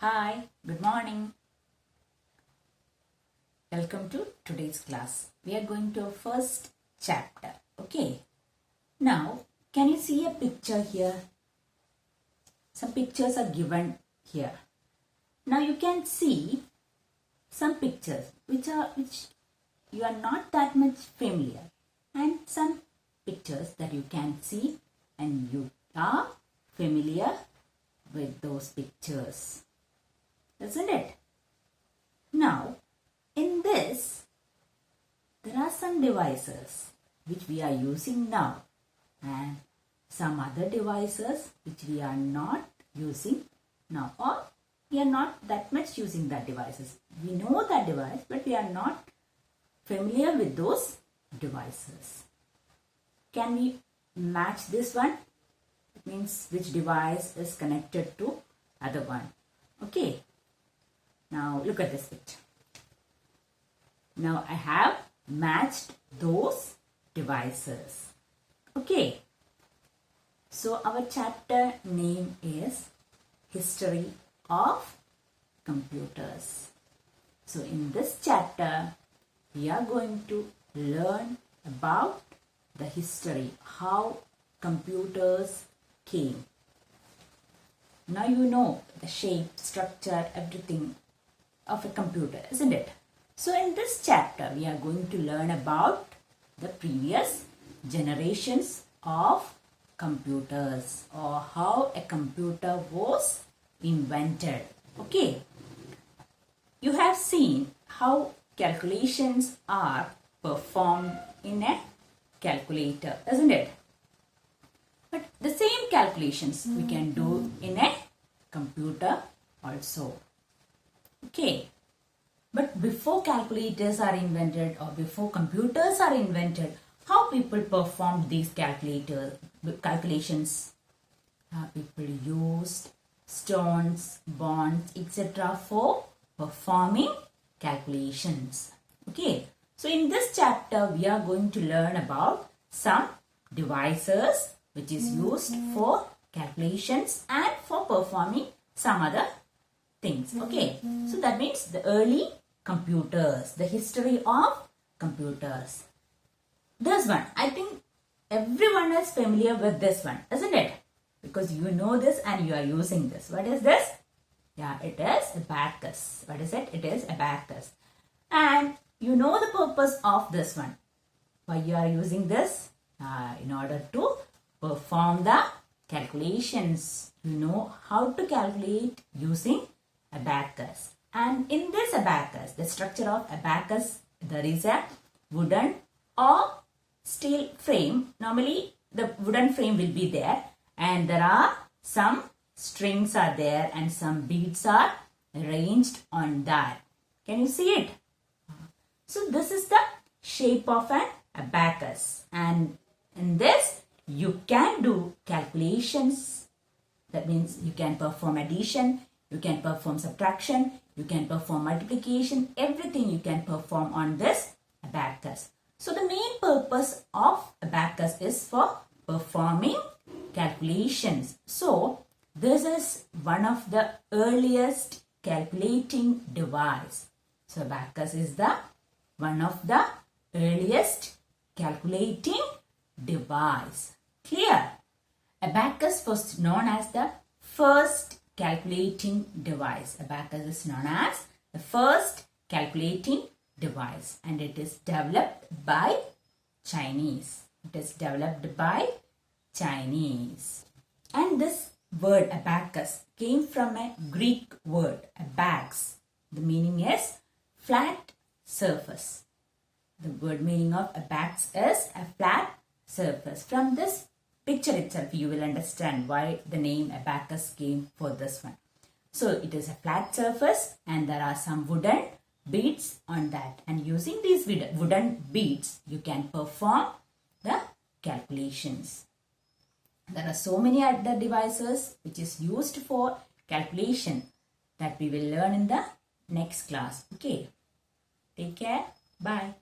Hi, good morning. Welcome to today's class. We are going to our first chapter. Okay. Now, can you see a picture here? Some pictures are given here. Now you can see some pictures which you are not that much familiar, and some pictures that you can see and you are familiar with those pictures. Isn't it? Now, in this, there are some devices which we are using now and some other devices which we are not using now, or we are not that much using that devices. We know that device, but we are not familiar with those devices. Can we match this one? It means which device is connected to other one. Okay. Now look at this picture. Now I have matched those devices. Okay. So our chapter name is History of Computers. So in this chapter, we are going to learn about the history, how computers came. Now you know the shape, structure, everything of a computer, isn't it? So in this chapter, we are going to learn about the previous generations of computers, or how a computer was invented. Okay. You have seen how calculations are performed in a calculator, isn't it? But the same calculations we can do in a computer also. Okay. But before calculators are invented, or before computers are invented, how people performed these calculations? People used stones, bonds, etc. for performing calculations. Okay. So in this chapter, we are going to learn about some devices which is used for calculations and for performing some other things. Okay. So that means the early computers, the history of computers. This one, I think everyone is familiar with this one, isn't it? Because you know this and you are using this. What is this? Yeah, it is abacus. What is it? It is abacus. And you know the purpose of this one. Why you are using this? In order to perform the calculations. You know how to calculate using abacus. And in this abacus, the structure of abacus, there is a wooden or steel frame. Normally, the wooden frame will be there, and there are some strings are there and some beads are arranged on that. Can you see it? So this is the shape of an abacus, and in this you can do calculations. That means you can perform addition, you can perform subtraction, you can perform multiplication, everything you can perform on this abacus. So the main purpose of abacus is for performing calculations. So this is one of the earliest calculating device. So abacus is the one of the earliest calculating device. Clear? Abacus was known as the first calculating device. Abacus is known as the first calculating device, and it is developed by Chinese. It is developed by Chinese. And this word abacus came from a Greek word, abax. The meaning is flat surface. The word meaning of abax is a flat surface. From this picture itself, you will understand why the name abacus came for this one. So it is a flat surface and there are some wooden beads on that. And using these wooden beads, you can perform the calculations. There are so many other devices which is used for calculation that we will learn in the next class. Okay. Take care. Bye.